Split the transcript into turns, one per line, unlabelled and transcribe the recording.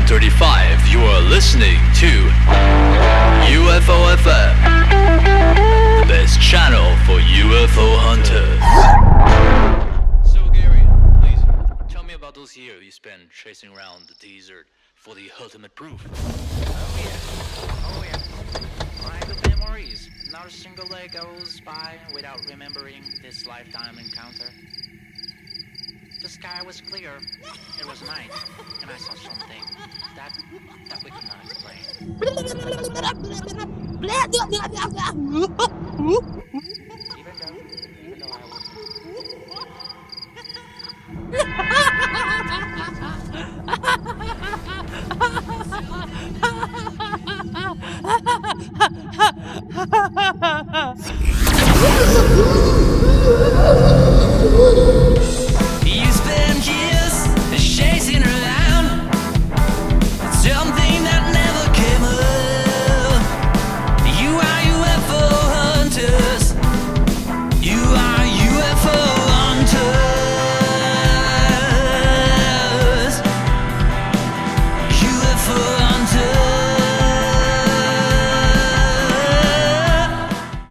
35, you are listening to UFO FM, the best channel for UFO hunters. So Gary, please tell me about those years you spent chasing around the desert for the ultimate proof.
Oh yeah. My good memories. Not a single day goes by without remembering this lifetime encounter. The sky was clear, it was night, and I saw something that we could not explain. Even though I was